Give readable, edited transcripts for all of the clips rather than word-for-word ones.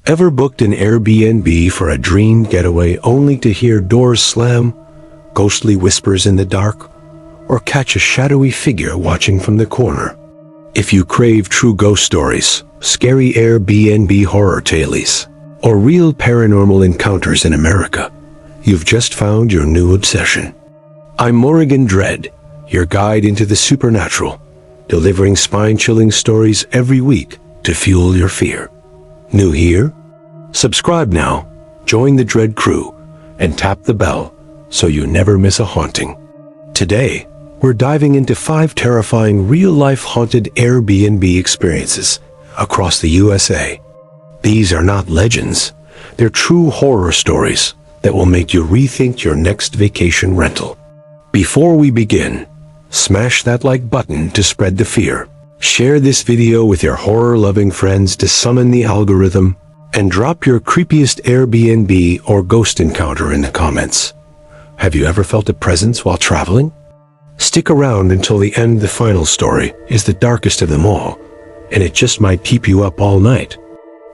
Ever booked an Airbnb for a dream getaway only to hear doors slam, ghostly whispers in the dark, or catch a shadowy figure watching from the corner? If you crave true ghost stories, scary Airbnb horror tales, or real paranormal encounters in America, you've just found your new obsession. I'm Morrigan Dread, your guide into the supernatural, delivering spine-chilling stories every week to fuel your fear. New here? Subscribe now, join the Dread crew, and tap the bell so you never miss a haunting. Today, we're diving into 5 terrifying real-life haunted Airbnb experiences across the USA. These are not legends, they're true horror stories that will make you rethink your next vacation rental. Before we begin, smash that like button to spread the fear. Share this video with your horror-loving friends to summon the algorithm, and drop your creepiest Airbnb or ghost encounter in the comments. Have you ever felt a presence while traveling? Stick around until the end. The final story is the darkest of them all, and it just might keep you up all night.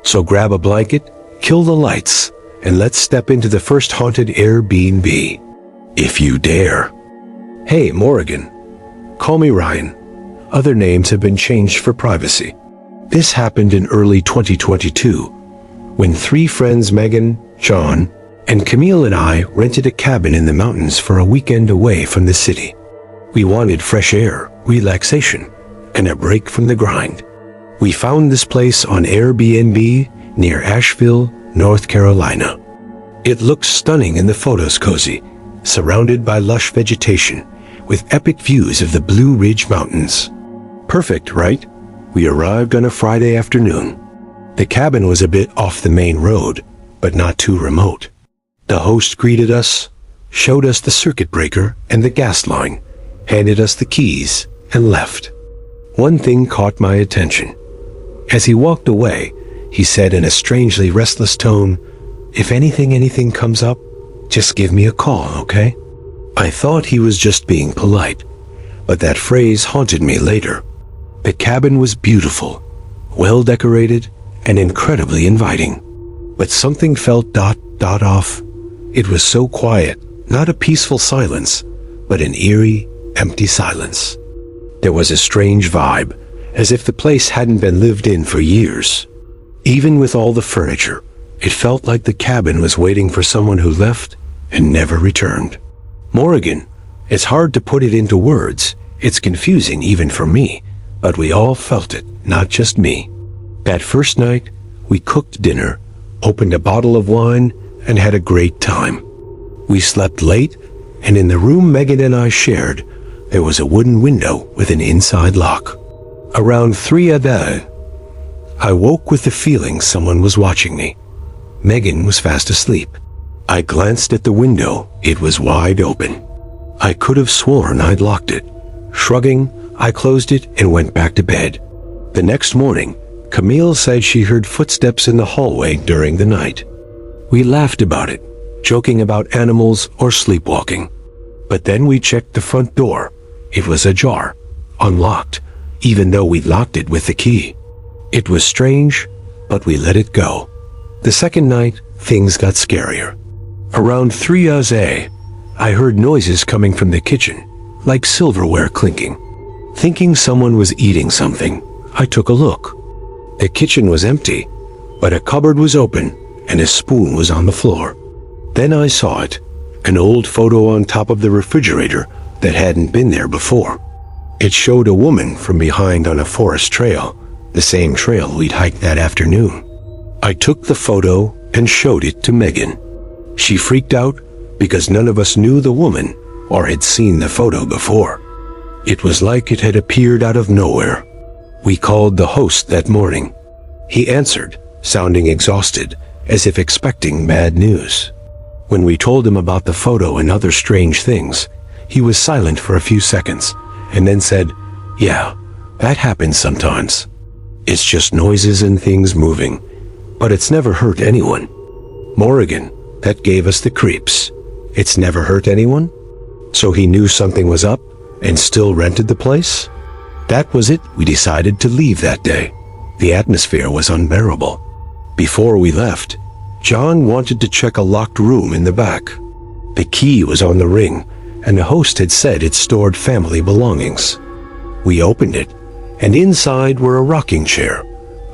So grab a blanket, kill the lights, and let's step into the first haunted Airbnb, if you dare. Hey, Morrigan. Call me Ryan. Other names have been changed for privacy. This happened in early 2022, when 3 friends, Megan, John, and Camille and I rented a cabin in the mountains for a weekend away from the city. We wanted fresh air, relaxation, and a break from the grind. We found this place on Airbnb near Asheville, North Carolina. It looked stunning in the photos, cozy, surrounded by lush vegetation, with epic views of the Blue Ridge Mountains. Perfect, right? We arrived on a Friday afternoon. The cabin was a bit off the main road, but not too remote. The host greeted us, showed us the circuit breaker and the gas line, handed us the keys, and left. One thing caught my attention. As he walked away, he said in a strangely restless tone, "If anything comes up, just give me a call, okay?" I thought he was just being polite, but that phrase haunted me later. The cabin was beautiful, well decorated, and incredibly inviting. But something felt off. It was so quiet, not a peaceful silence, but an eerie, empty silence. There was a strange vibe, as if the place hadn't been lived in for years. Even with all the furniture, it felt like the cabin was waiting for someone who left and never returned. Morrigan, it's hard to put it into words. It's confusing even for me, but we all felt it, not just me. That first night, we cooked dinner, opened a bottle of wine, and had a great time. We slept late, and in the room Megan and I shared, there was a wooden window with an inside lock. Around 3 a.m., I woke with the feeling someone was watching me. Megan was fast asleep. I glanced at the window. It was wide open. I could have sworn I'd locked it. Shrugging, I closed it and went back to bed. The next morning, Camille said she heard footsteps in the hallway during the night. We laughed about it, joking about animals or sleepwalking. But then we checked the front door. It was ajar, unlocked, even though we locked it with the key. It was strange, but we let it go. The second night, things got scarier. Around 3 a.m., I heard noises coming from the kitchen, like silverware clinking. Thinking someone was eating something, I took a look. The kitchen was empty, but a cupboard was open and a spoon was on the floor. Then I saw it, an old photo on top of the refrigerator that hadn't been there before. It showed a woman from behind on a forest trail, the same trail we'd hiked that afternoon. I took the photo and showed it to Megan. She freaked out because none of us knew the woman or had seen the photo before. It was like it had appeared out of nowhere. We called the host that morning. He answered, sounding exhausted, as if expecting bad news. When we told him about the photo and other strange things, he was silent for a few seconds and then said, "Yeah, that happens sometimes. It's just noises and things moving, but it's never hurt anyone." Morrigan, that gave us the creeps. It's never hurt anyone? So he knew something was up and still rented the place? That was it. We decided to leave that day. The atmosphere was unbearable. Before we left, John wanted to check a locked room in the back. The key was on the ring, and the host had said it stored family belongings. We opened it, and inside were a rocking chair,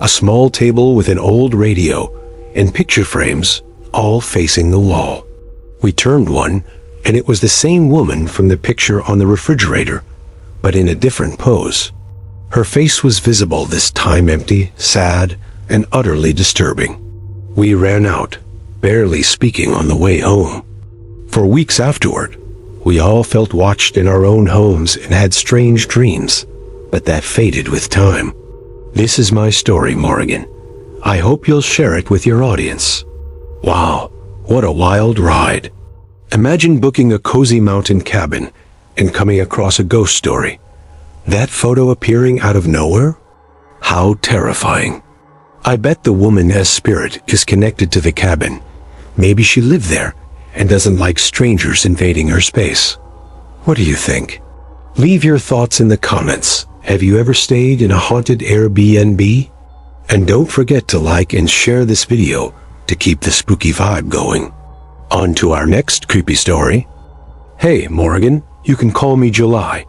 a small table with an old radio, and picture frames, all facing the wall. We turned one, and it was the same woman from the picture on the refrigerator, but in a different pose. Her face was visible this time, empty, sad, and utterly disturbing. We ran out, barely speaking on the way home. For weeks afterward, we all felt watched in our own homes and had strange dreams, but that faded with time. This is my story, Morrigan. I hope you'll share it with your audience. Wow, what a wild ride. Imagine booking a cozy mountain cabin and coming across a ghost story. That photo appearing out of nowhere? How terrifying. I bet the woman as spirit is connected to the cabin. Maybe she lived there and doesn't like strangers invading her space. What do you think? Leave your thoughts in the comments. Have you ever stayed in a haunted Airbnb? And don't forget to like and share this video to keep the spooky vibe going. On to our next creepy story. Hey, Morgan, you can call me July.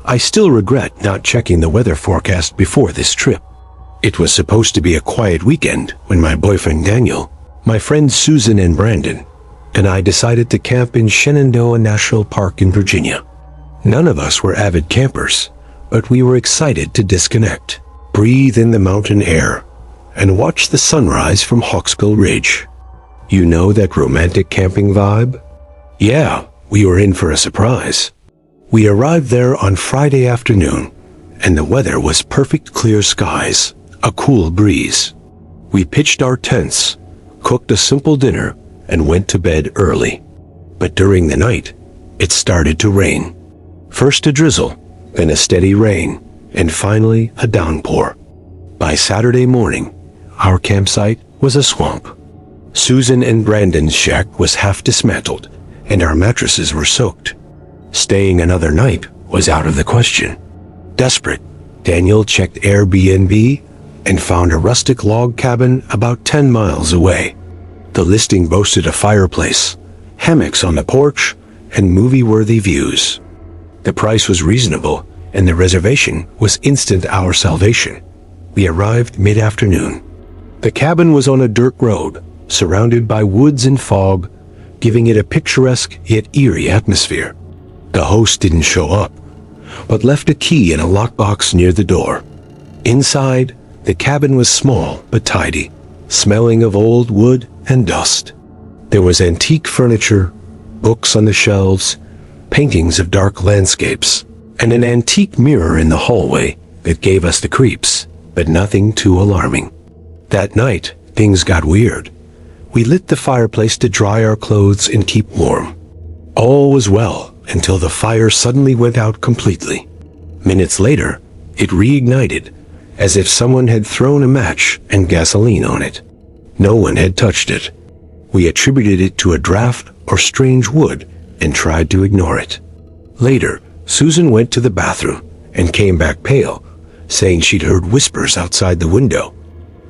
I still regret not checking the weather forecast before this trip. It was supposed to be a quiet weekend when my boyfriend Daniel, my friends Susan and Brandon, and I decided to camp in Shenandoah National Park in Virginia. None of us were avid campers, but we were excited to disconnect, breathe in the mountain air, and watch the sunrise from Hawksbill Ridge. You know that romantic camping vibe? Yeah, we were in for a surprise. We arrived there on Friday afternoon, and the weather was perfect clear skies, a cool breeze. We pitched our tents, cooked a simple dinner, and went to bed early. But during the night, it started to rain. First a drizzle, then a steady rain, and finally a downpour. By Saturday morning, our campsite was a swamp. Susan and Brandon's shack was half dismantled, and our mattresses were soaked. Staying another night was out of the question. Desperate, Daniel checked Airbnb and found a rustic log cabin about 10 miles away. The listing boasted a fireplace, hammocks on the porch, and movie-worthy views. The price was reasonable, and the reservation was instant our salvation. We arrived mid-afternoon. The cabin was on a dirt road, surrounded by woods and fog, giving it a picturesque yet eerie atmosphere. The host didn't show up, but left a key in a lockbox near the door. Inside, the cabin was small but tidy, smelling of old wood and dust. There was antique furniture, books on the shelves, paintings of dark landscapes, and an antique mirror in the hallway that gave us the creeps, but nothing too alarming. That night, things got weird. We lit the fireplace to dry our clothes and keep warm. All was well until the fire suddenly went out completely. Minutes later, it reignited, as if someone had thrown a match and gasoline on it. No one had touched it. We attributed it to a draft or strange wood and tried to ignore it. Later, Susan went to the bathroom and came back pale, saying she'd heard whispers outside the window.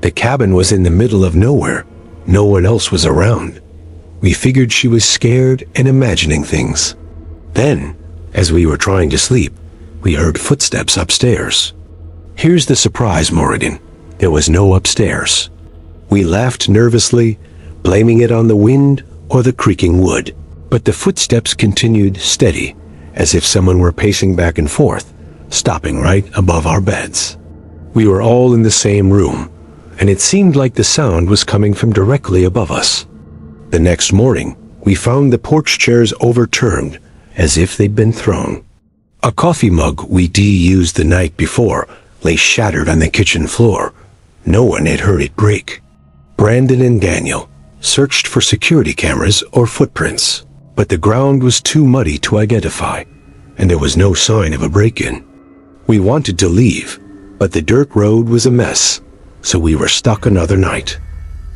The cabin was in the middle of nowhere. No one else was around. We figured she was scared and imagining things. Then, as we were trying to sleep, we heard footsteps upstairs. Here's the surprise, Morrigan. There was no upstairs. We laughed nervously, blaming it on the wind or the creaking wood. But the footsteps continued steady, as if someone were pacing back and forth, stopping right above our beds. We were all in the same room, and it seemed like the sound was coming from directly above us. The next morning, we found the porch chairs overturned, as if they'd been thrown. A coffee mug we used the night before lay shattered on the kitchen floor. No one had heard it break. Brandon and Daniel searched for security cameras or footprints, but the ground was too muddy to identify, and there was no sign of a break-in. We wanted to leave, but the dirt road was a mess, so we were stuck another night.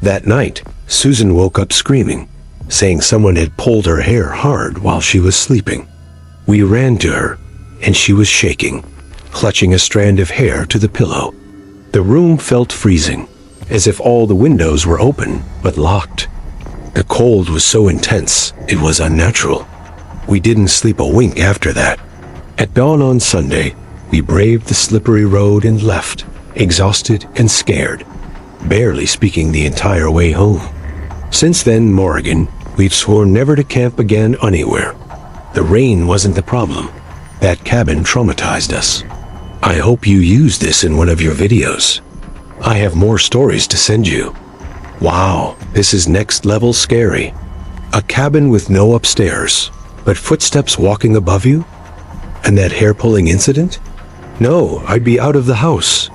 That night, Susan woke up screaming, saying someone had pulled her hair hard while she was sleeping. We ran to her, and she was shaking, clutching a strand of hair to the pillow. The room felt freezing, as if all the windows were open but locked. The cold was so intense, it was unnatural. We didn't sleep a wink after that. At dawn on Sunday, we braved the slippery road and left, exhausted and scared, barely speaking the entire way home. Since then, Morgan, we've sworn never to camp again anywhere. The rain wasn't the problem. That cabin traumatized us. I hope you use this in one of your videos. I have more stories to send you. Wow, this is next level scary. A cabin with no upstairs, but footsteps walking above you? And that hair-pulling incident? No, I'd be out of the house.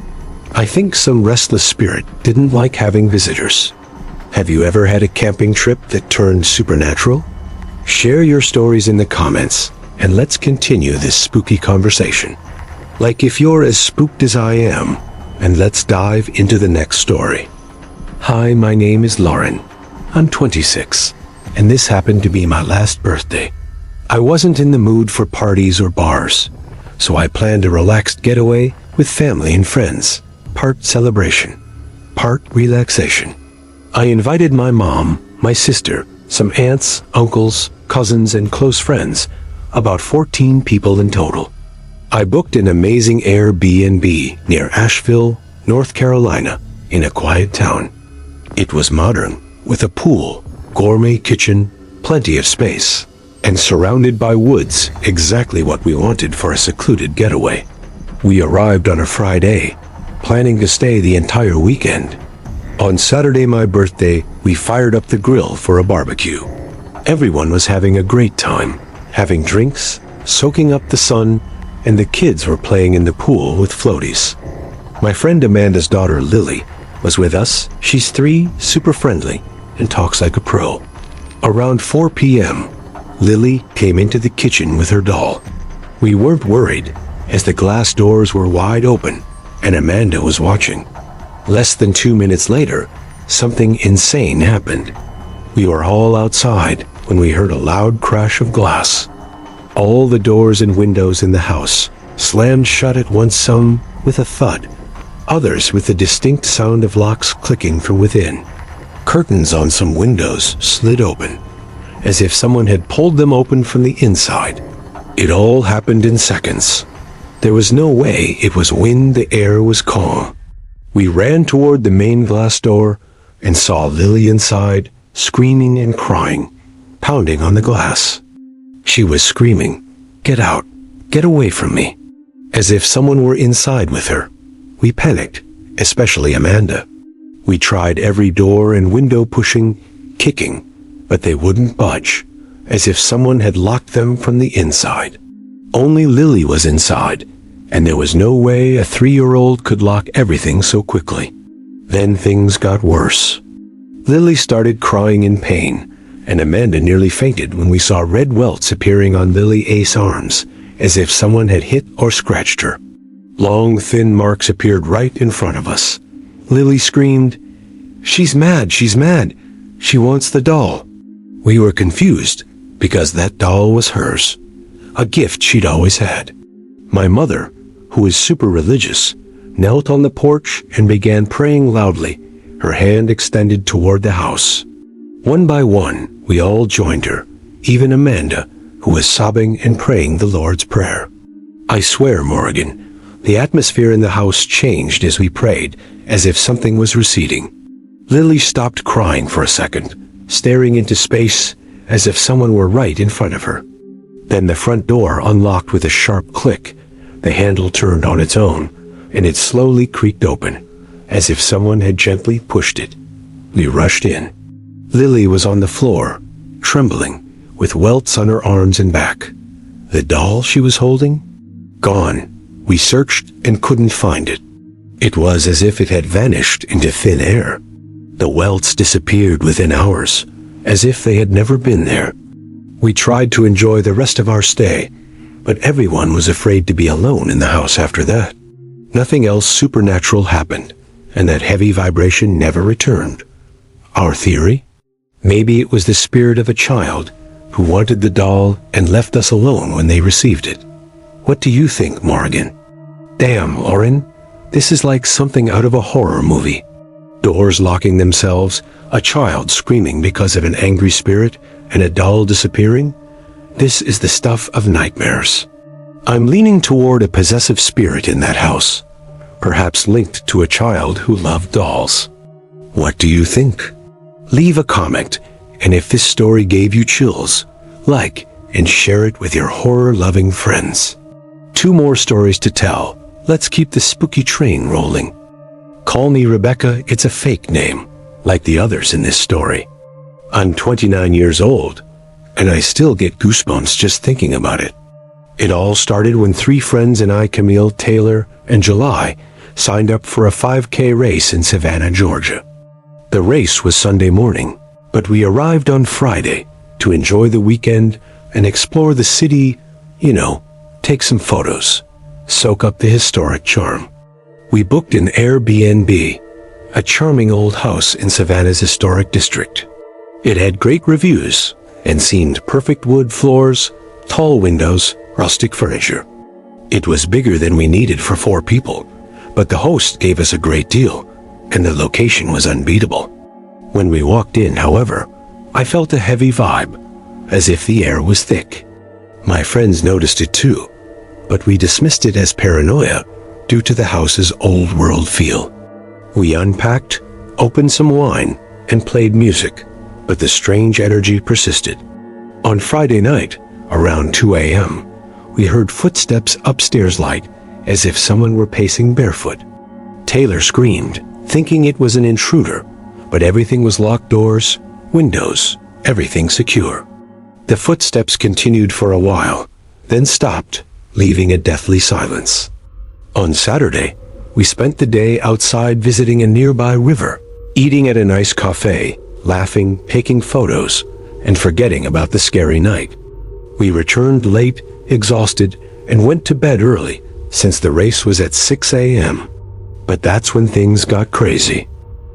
I think some restless spirit didn't like having visitors. Have you ever had a camping trip that turned supernatural? Share your stories in the comments, and let's continue this spooky conversation. Like if you're as spooked as I am, and let's dive into the next story. Hi, my name is Lauren. I'm 26, and this happened to be my last birthday. I wasn't in the mood for parties or bars, so I planned a relaxed getaway with family and friends. Part celebration, part relaxation. I invited my mom, my sister, some aunts, uncles, cousins, and close friends, about 14 people in total. I booked an amazing Airbnb near Asheville, North Carolina, in a quiet town. It was modern, with a pool, gourmet kitchen, plenty of space, and surrounded by woods, exactly what we wanted for a secluded getaway. We arrived on a Friday, planning to stay the entire weekend. On Saturday, my birthday, we fired up the grill for a barbecue. Everyone was having a great time, having drinks, soaking up the sun, and the kids were playing in the pool with floaties. My friend Amanda's daughter, Lily, was with us. She's 3, super friendly, and talks like a pro. Around 4 p.m., Lily came into the kitchen with her doll. We weren't worried, as the glass doors were wide open, and Amanda was watching. Less than 2 minutes later, something insane happened. We were all outside when we heard a loud crash of glass. All the doors and windows in the house slammed shut at once, some with a thud, others with the distinct sound of locks clicking from within. Curtains on some windows slid open, as if someone had pulled them open from the inside. It all happened in seconds. There was no way it was when the air was calm. We ran toward the main glass door and saw Lily inside, screaming and crying, pounding on the glass. She was screaming, "Get out! Get away from me!" as if someone were inside with her. We panicked, especially Amanda. We tried every door and window, pushing, kicking, but they wouldn't budge, as if someone had locked them from the inside. Only Lily was inside, and there was no way a 3-year-old could lock everything so quickly. Then things got worse. Lily started crying in pain, and Amanda nearly fainted when we saw red welts appearing on Lily's arms, as if someone had hit or scratched her. Long, thin marks appeared right in front of us. Lily screamed, "She's mad, she's mad. She wants the doll." We were confused, because that doll was hers, a gift she'd always had. My mother, who is super religious, knelt on the porch and began praying loudly, her hand extended toward the house. One by one, we all joined her, even Amanda, who was sobbing and praying the Lord's Prayer. I swear, Morgan, the atmosphere in the house changed as we prayed, as if something was receding. Lily stopped crying for a second, staring into space as if someone were right in front of her. Then the front door unlocked with a sharp click. The handle turned on its own, and it slowly creaked open, as if someone had gently pushed it. We rushed in. Lily was on the floor, trembling, with welts on her arms and back. The doll she was holding? Gone. We searched and couldn't find it. It was as if it had vanished into thin air. The welts disappeared within hours, as if they had never been there. We tried to enjoy the rest of our stay, but everyone was afraid to be alone in the house after that. Nothing else supernatural happened, and that heavy vibration never returned. Our theory? Maybe it was the spirit of a child who wanted the doll and left us alone when they received it. What do you think, Morgan? Damn, Lauren, this is like something out of a horror movie. Doors locking themselves, a child screaming because of an angry spirit, and a doll disappearing. This is the stuff of nightmares. I'm leaning toward a possessive spirit in that house, perhaps linked to a child who loved dolls. What do you think? Leave a comment, and if this story gave you chills, like and share it with your horror-loving friends. 2 more stories to tell. Let's keep the spooky train rolling. Call me Rebecca, it's a fake name, like the others in this story. I'm 29 years old, and I still get goosebumps just thinking about it. It all started when 3 friends and I, Camille, Taylor, and July, signed up for a 5K race in Savannah, Georgia. The race was Sunday morning, but we arrived on Friday to enjoy the weekend and explore the city, take some photos, soak up the historic charm. We booked an Airbnb, a charming old house in Savannah's historic district. It had great reviews and seemed perfect: wood floors, tall windows, rustic furniture. It was bigger than we needed for 4 people, but the host gave us a great deal, and the location was unbeatable. When we walked in, however, I felt a heavy vibe, as if the air was thick. My friends noticed it too, but we dismissed it as paranoia due to the house's old-world feel. We unpacked, opened some wine, and played music, but the strange energy persisted. On Friday night, around 2 a.m., we heard footsteps upstairs, light as if someone were pacing barefoot. Taylor screamed, thinking it was an intruder, but everything was locked: doors, windows, everything secure. The footsteps continued for a while, then stopped, leaving a deathly silence. On Saturday, we spent the day outside visiting a nearby river, eating at a nice cafe, laughing, taking photos, and forgetting about the scary night. We returned late, exhausted, and went to bed early, since the race was at 6 a.m. But that's when things got crazy.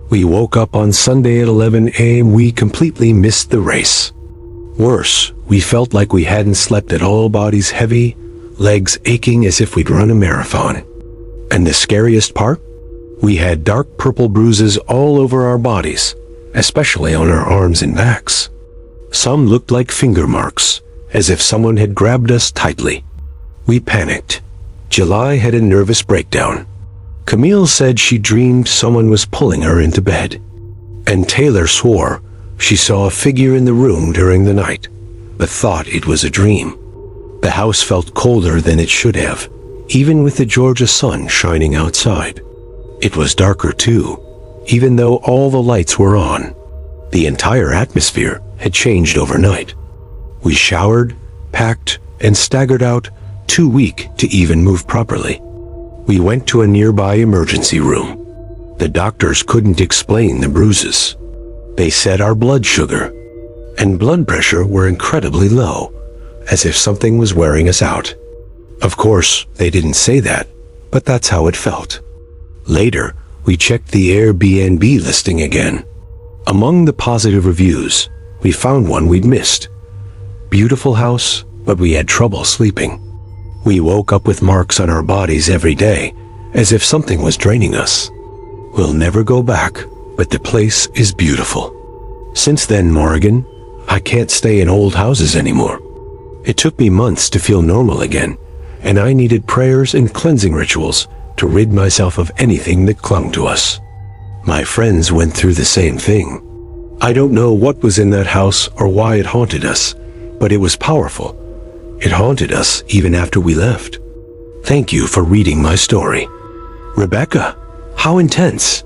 We woke up on Sunday at 11 a.m. We completely missed the race. Worse, we felt like we hadn't slept at all, bodies heavy, legs aching as if we'd run a marathon. And the scariest part? We had dark purple bruises all over our bodies, especially on our arms and backs. Some looked like finger marks, as if someone had grabbed us tightly. We panicked. July had a nervous breakdown. Camille said she dreamed someone was pulling her into bed. And Taylor swore she saw a figure in the room during the night, but thought it was a dream. The house felt colder than it should have, even with the Georgia sun shining outside. It was darker too, even though all the lights were on. The entire atmosphere had changed overnight. We showered, packed, and staggered out, too weak to even move properly. We went to a nearby emergency room. The doctors couldn't explain the bruises. They said our blood sugar and blood pressure were incredibly low, as if something was wearing us out. Of course, they didn't say that, but that's how it felt. Later, we checked the Airbnb listing again. Among the positive reviews, we found one we'd missed. Beautiful house, but we had trouble sleeping. We woke up with marks on our bodies every day, as if something was draining us. We'll never go back, but the place is beautiful. Since then, Morgan, I can't stay in old houses anymore. It took me months to feel normal again, and I needed prayers and cleansing rituals to rid myself of anything that clung to us. My friends went through the same thing. I don't know what was in that house or why it haunted us, but it was powerful. It haunted us even after we left. Thank you for reading my story. Rebecca, how intense.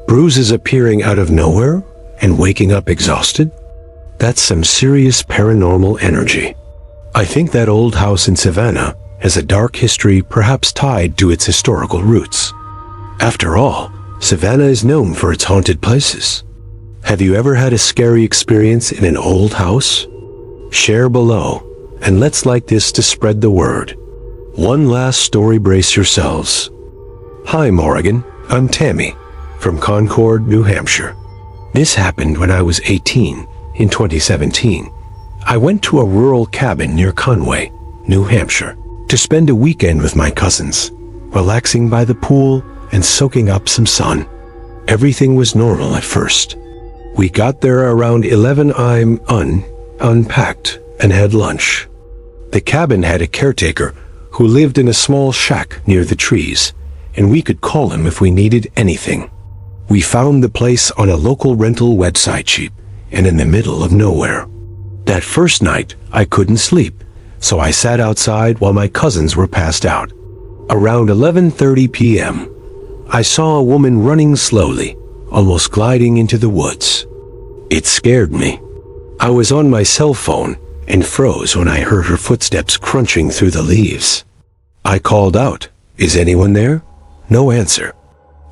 Bruises appearing out of nowhere and waking up exhausted? That's some serious paranormal energy. I think that old house in Savannah has a dark history, perhaps tied to its historical roots. After all, Savannah is known for its haunted places. Have you ever had a scary experience in an old house? Share below, and let's like this to spread the word. One last story, brace yourselves. Hi Morgan, I'm Tammy, from Concord, New Hampshire. This happened when I was 18, in 2017. I went to a rural cabin near Conway, New Hampshire, to spend a weekend with my cousins, relaxing by the pool and soaking up some sun. Everything was normal at first. We got there around 11 am, unpacked, and had lunch. The cabin had a caretaker who lived in a small shack near the trees, and we could call him if we needed anything. We found the place on a local rental website cheap and in the middle of nowhere. That first night, I couldn't sleep, so I sat outside while my cousins were passed out. Around 11:30 p.m., I saw a woman running slowly, almost gliding into the woods. It scared me. I was on my cell phone and froze when I heard her footsteps crunching through the leaves. I called out, "Is anyone there?" No answer.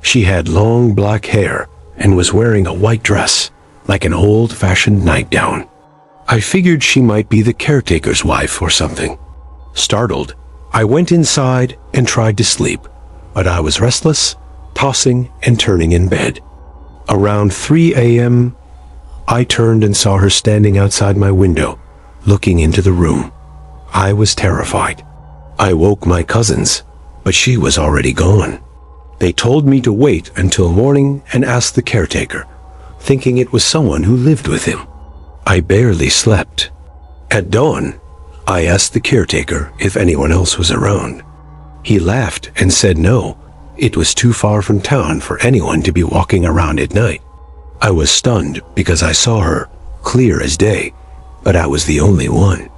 She had long black hair and was wearing a white dress, like an old-fashioned nightgown. I figured she might be the caretaker's wife or something. Startled, I went inside and tried to sleep, but I was restless, tossing and turning in bed. Around 3 a.m., I turned and saw her standing outside my window, looking into the room. I was terrified. I woke my cousins, but she was already gone. They told me to wait until morning and ask the caretaker, thinking it was someone who lived with him. I barely slept. At dawn, I asked the caretaker if anyone else was around. He laughed and said no, it was too far from town for anyone to be walking around at night. I was stunned because I saw her, clear as day, but I was the only one.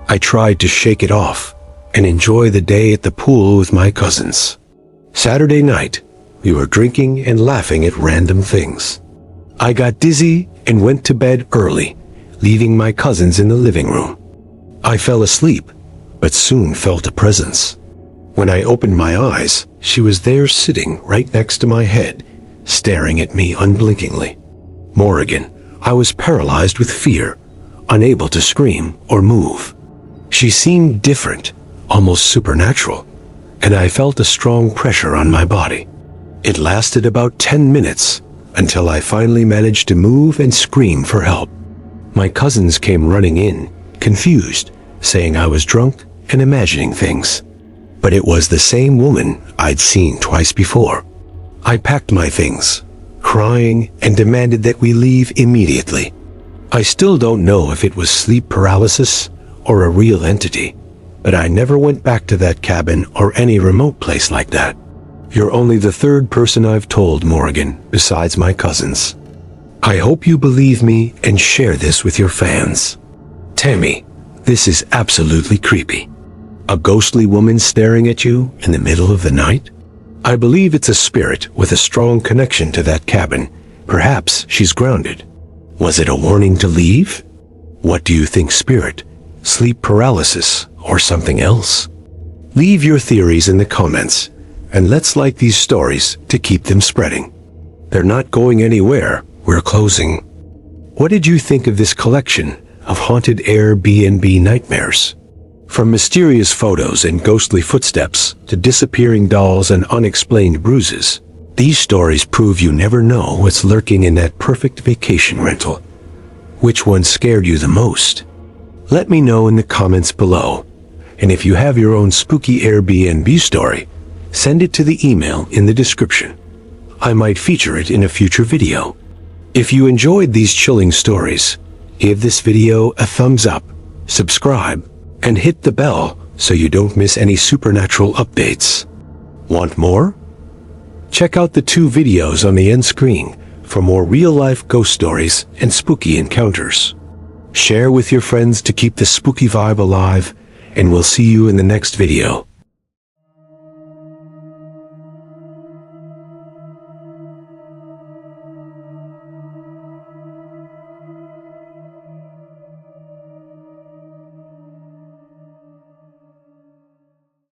I tried to shake it off and enjoy the day at the pool with my cousins. Saturday night, we were drinking and laughing at random things. I got dizzy and went to bed early, leaving my cousins in the living room. I fell asleep, but soon felt a presence. When I opened my eyes, she was there sitting right next to my head, staring at me unblinkingly. Morrigan, I was paralyzed with fear, unable to scream or move. She seemed different, almost supernatural, and I felt a strong pressure on my body. It lasted about 10 minutes until I finally managed to move and scream for help. My cousins came running in, confused, saying I was drunk and imagining things. But it was the same woman I'd seen twice before. I packed my things, crying, and demanded that we leave immediately. I still don't know if it was sleep paralysis or a real entity, but I never went back to that cabin or any remote place like that. You're only the third person I've told, Morrigan, besides my cousins. I hope you believe me and share this with your fans. Tammy, this is absolutely creepy. A ghostly woman staring at you in the middle of the night? I believe it's a spirit with a strong connection to that cabin. Perhaps she's grounded. Was it a warning to leave? What do you think, spirit? Sleep paralysis or something else? Leave your theories in the comments, and let's like these stories to keep them spreading. They're not going anywhere. We're closing. What did you think of this collection of haunted Airbnb nightmares? From mysterious photos and ghostly footsteps to disappearing dolls and unexplained bruises, these stories prove you never know what's lurking in that perfect vacation rental. Which one scared you the most? Let me know in the comments below. And if you have your own spooky Airbnb story, send it to the email in the description. I might feature it in a future video. If you enjoyed these chilling stories, give this video a thumbs up, subscribe, and hit the bell so you don't miss any supernatural updates. Want more? Check out the 2 videos on the end screen for more real-life ghost stories and spooky encounters. Share with your friends to keep the spooky vibe alive, and we'll see you in the next video.